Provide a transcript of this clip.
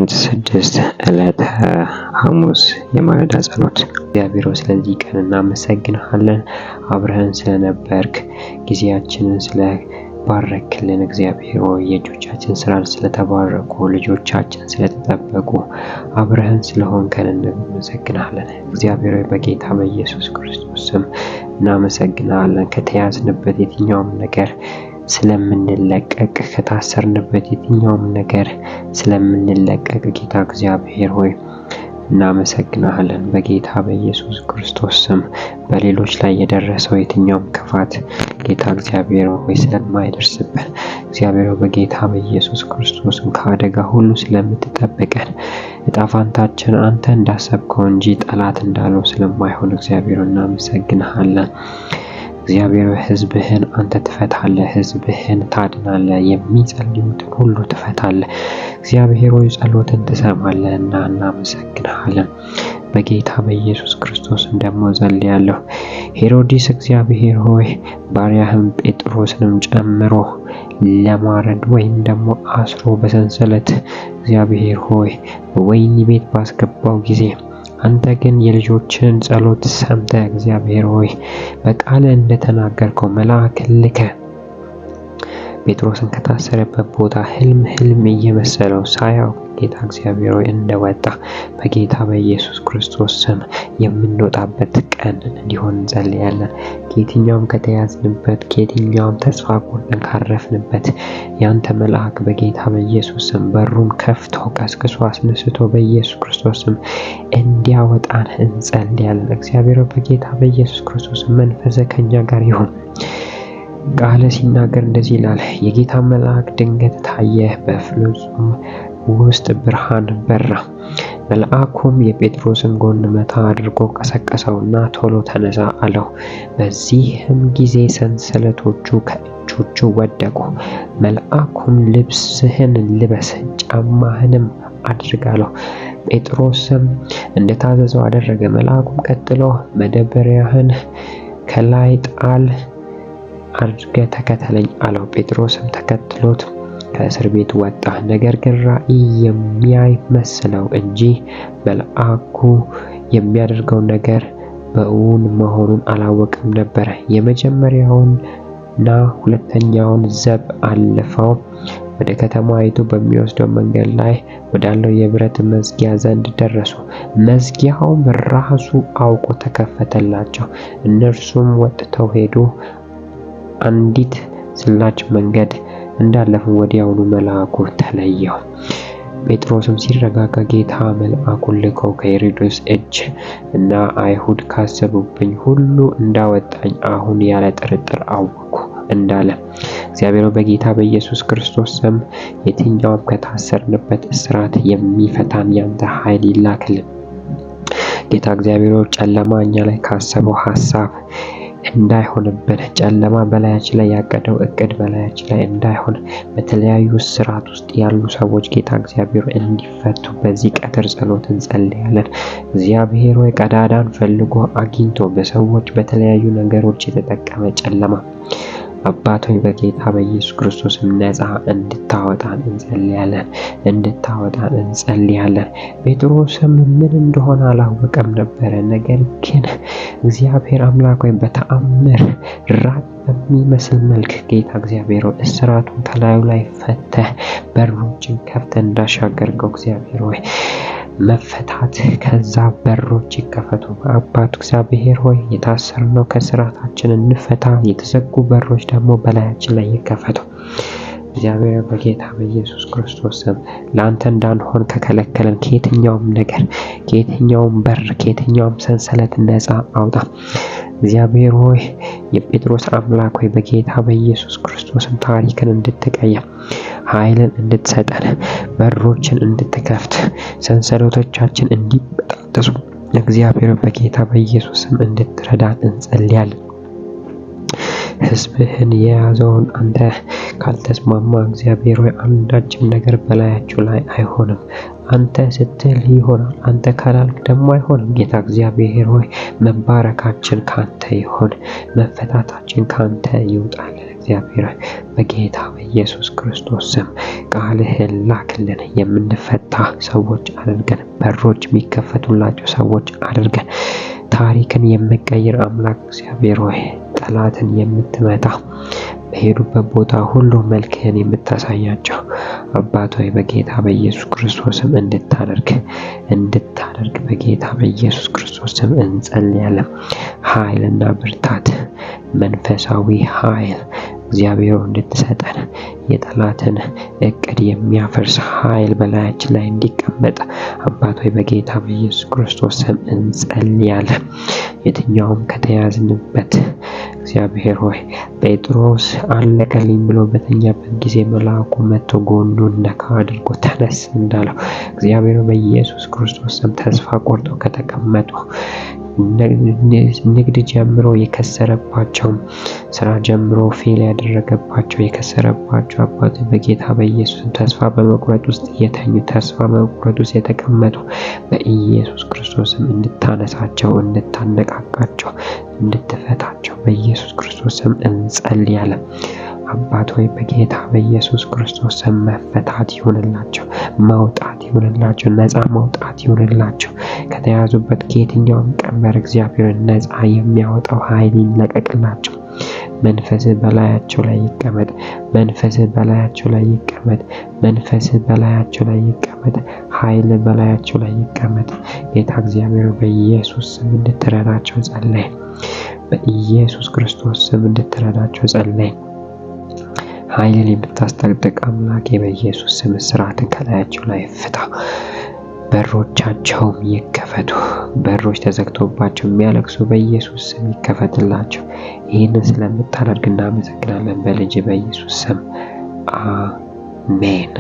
ጥቅምት 6 ዕለተ ሐሙስ የማለዳ ጸሎት። እግዚአብሔር ስለዚህ ቀን እናመሰግንሃለን። አብረህን ስለነበርክ ጊዜያችንን ስለባረክልን እግዚአብሔር ሆይ የእጆቻችን ስራ ስለተባረኩ ልጆቻችን ስለተጠበቁ አብረህን ስለሆንከን እናመሰግንሃለን። እግዚአብሔር ሆይ በጌታ በኢየሱስ ክርስቶስ ስም እናመሰግንሃለን። ከተያዝንበት የትኛውም ነገር ስለምንለቀቅ ከታሰርንበት የትኛውም ነገር ስለምንለቀቅ ጌታ እግዚአብሔር ሆይ እናመሰግናለን። በጌታ በኢየሱስ ክርስቶስ ስም በሌሎች ላይ የደረሰው የትኛውም ክፋት ጌታ እግዚአብሔር ሆይ ስለማይደርስብን እግዚአብሔር በጌታ በኢየሱስ ክርስቶስ ስም ከአደጋ ሁሉ ስለምትጠብቀን ዕጣ ፈንታችን አንተ እንዳሰብከው እንጂ ጠላት እንዳለው ስለማይሆን እግዚአብሔር እናመሰግናለን። እግዚአብሔር ሕዝብህን አንተ ትፈታለህ፣ ሕዝብህን ታድናለህ፣ የሚጸልዩትን ሁሉ ትፈታለህ። እግዚአብሔር ሆይ ጸሎትን ትሰማለህና እናመሰግናለን። በጌታ በኢየሱስ ክርስቶስ ደግሞ ጸልያለሁ። ሄሮድስ እግዚአብሔር ሆይ ባሪያህን ጴጥሮስንም ጨምሮ ለማረድ ወይም ደግሞ አስሮ በሰንሰለት እግዚአብሔር ሆይ በወህኒ ቤት ባስገባው ጊዜ አንተ ግን የልጆችን ጸሎት ሰምተህ እግዚአብሔር ሆይ በቃል እንደተናገርከው መልአክ ልከህ ጴጥሮስን ከታሰረበት ቦታ ህልም እየመሰለው ሳያው ጌታ እግዚአብሔር ሆይ እንደወጣ በጌታ በኢየሱስ ክርስቶስ ስም የምንወጣበት ቀን እንዲሆን እንጸልያለን። ከየትኛውም ከተያዝንበት ከየትኛውም ተስፋ ቆርጠን ካረፍንበት ያንተ መልአክ በጌታ በኢየሱስ ስም በሩን ከፍቶ ቀስቅሶ አስነስቶ በኢየሱስ ክርስቶስ ስም እንዲያወጣን እንጸልያለን። እግዚአብሔር በጌታ በኢየሱስ ክርስቶስ መንፈስ ከኛ ጋር ይሁን። ቃል ሲናገር እንደዚህ ይላል፣ የጌታ መልአክ ድንገት ታየ፣ በፍጹም ውስጥ ብርሃን በራ። መልአኩም የጴጥሮስን ጎን መታ አድርጎ ቀሰቀሰውና ቶሎ ተነሳ አለው። በዚህም ጊዜ ሰንሰለቶቹ ከእጆቹ ወደቁ። መልአኩም ልብስህን ልበስ፣ ጫማህንም አድርግ አለው። ጴጥሮስም እንደታዘዘው አደረገ። መልአኩም ቀጥሎ መደበሪያህን ከላይ ጣል አድርገህ ተከተለኝ አለው። ጴጥሮስም ተከትሎት ከእስር ቤት ወጣ። ነገር ግን ራእይ የሚያይ መስለው እንጂ መልአኩ የሚያደርገው ነገር በእውን መሆኑን አላወቅም ነበር። የመጀመሪያውንና ሁለተኛውን ዘብ አልፈው ወደ ከተማይቱ በሚወስደው መንገድ ላይ ወዳለው የብረት መዝጊያ ዘንድ ደረሱ። መዝጊያውም ራሱ አውቆ ተከፈተላቸው። እነርሱም ወጥተው ሄዱ። አንዲት ስላች መንገድ እንዳለፉ ወዲያውኑ መልአኩ ተለየው። ጴጥሮስም ሲረጋጋ ጌታ መልአኩን ልኮ ከሄሮድስ እጅ እና አይሁድ ካሰቡብኝ ሁሉ እንዳወጣኝ አሁን ያለ ጥርጥር አወቅኩ እንዳለ እግዚአብሔር በጌታ በኢየሱስ ክርስቶስ ስም የትኛውም ከታሰርንበት እስራት የሚፈታን ያንተ ኃይል ይላክልን። ጌታ እግዚአብሔር ጨለማ እኛ ላይ ካሰበው ሐሳብ እንዳይሆንብን፣ ጨለማ በላያችን ላይ ያቀደው እቅድ በላያችን ላይ እንዳይሆን፣ በተለያዩ ስራት ውስጥ ያሉ ሰዎች ጌታ እግዚአብሔር እንዲፈቱ በዚህ ቀትር ጸሎት እንጸልያለን። እግዚአብሔር ሆይ ቀዳዳን ፈልጎ አግኝቶ በሰዎች በተለያዩ ነገሮች የተጠቀመ ጨለማ አባት ሆይ በጌታ በኢየሱስ ክርስቶስ ነፃ እንድታወጣን እንጸልያለን። ጴጥሮስም ምን እንደሆነ አላወቀም ነበረ። ነገር ግን እግዚአብሔር አምላክ ሆይ በተአምር ራቅ በሚመስል መልክ ጌታ እግዚአብሔር ሆይ እስራቱን ከላዩ ላይ ፈተህ በሮችን ከፍተህ እንዳሻገርከው እግዚአብሔር ሆይ መፈታት ከዛ በሮች ይከፈቱ። አባት እግዚአብሔር ሆይ የታሰርነው ከስራታችን እንፈታ፣ የተዘጉ በሮች ደግሞ በላያችን ላይ ይከፈቱ። እግዚአብሔር በጌታ በኢየሱስ ክርስቶስ ስም ለአንተ እንዳንሆን ከከለከለን ከየትኛውም ነገር ከየትኛውም በር ከየትኛውም ሰንሰለት ነፃ አውጣ። እግዚአብሔር ሆይ የጴጥሮስ አምላክ ሆይ በጌታ በኢየሱስ ክርስቶስም ታሪክን እንድትቀይር ኃይልን እንድትሰጠን በሮችን እንድትከፍት ሰንሰለቶቻችን እንዲበጣጠሱ እግዚአብሔር በጌታ በኢየሱስም እንድትረዳን እንጸልያለን። ሕዝብህን የያዘውን አንተ ካልተስማማ እግዚአብሔር ሆይ አንዳችም ነገር በላያቸው ላይ አይሆንም። አንተ ስትል ይሆናል፣ አንተ ካላልክ ደግሞ አይሆንም። ጌታ እግዚአብሔር ሆይ መባረካችን ካንተ ይሆን፣ መፈታታችን ካንተ ይውጣልን። እግዚአብሔር በጌታ በኢየሱስ ክርስቶስ ስም ቃልህን ላክልን። የምንፈታ ሰዎች አድርገን፣ በሮች የሚከፈቱላቸው ሰዎች አድርገን፣ ታሪክን የምቀይር አምላክ እግዚአብሔር ሆይ ጠላትን የምትመታ በሄዱበት ቦታ ሁሉ መልክህን የምታሳያቸው አባት ሆይ በጌታ በኢየሱስ ክርስቶስም እንድታደርግ በጌታ በኢየሱስ ክርስቶስም እንጸልያለን። ኃይልና ብርታት፣ መንፈሳዊ ኃይል እግዚአብሔር እንድትሰጠን፣ የጠላትን እቅድ የሚያፈርስ ኃይል በላያችን ላይ እንዲቀመጥ አባት ሆይ በጌታ በኢየሱስ ክርስቶስም እንጸልያለን። የትኛውም ከተያዝንበት እግዚአብሔር ሆይ ጴጥሮስ አለቀልኝ ብሎ በተኛበት ጊዜ መልአኩ መጥቶ ጎኑን ነካ አድርጎ ተነስ እንዳለው እግዚአብሔር በኢየሱስ ክርስቶስ ስም ተስፋ ቆርጠው ከተቀመጡ ንግድ ጀምሮ የከሰረባቸው፣ ስራ ጀምሮ ፌል ያደረገባቸው የከሰረባቸው አባት በጌታ በኢየሱስ ተስፋ በመቁረጥ ውስጥ የተኙ፣ ተስፋ በመቁረጥ ውስጥ የተቀመጡ በኢየሱስ ክርስቶስም እንድታነሳቸው፣ እንድታነቃቃቸው፣ እንድትፈታቸው በኢየሱስ ክርስቶስም እንጸልያለን። አባት ሆይ በጌታ በኢየሱስ ክርስቶስ ስም መፈታት ይሁንላቸው፣ መውጣት ይሁንላቸው፣ ነፃ መውጣት ይሁንላቸው። ከተያዙበት ከየትኛውም ቀንበር እግዚአብሔር ነፃ የሚያወጣው ኃይል ይለቀቅላቸው። መንፈስህ በላያቸው ላይ ይቀመጥ። መንፈስህ በላያቸው ላይ ይቀመጥ። መንፈስህ በላያቸው ላይ ይቀመጥ። ኃይል በላያቸው ላይ ይቀመጥ። ጌታ እግዚአብሔር በኢየሱስ ስም እንድትረዳቸው ጸለይ። በኢየሱስ ክርስቶስ ስም እንድትረዳቸው ጸለይ። ኃይልን የምታስጠቅጥቅ አምላኬ በኢየሱስ ስም እስራትን ከላያቸው ላይ ፍታ። በሮቻቸውም ይከፈቱ። በሮች ተዘግቶባቸው የሚያለቅሱ በኢየሱስ ስም ይከፈትላቸው። ይህንን ስለምታደርግ እናመሰግናለን። በልጅ በኢየሱስ ስም አሜን።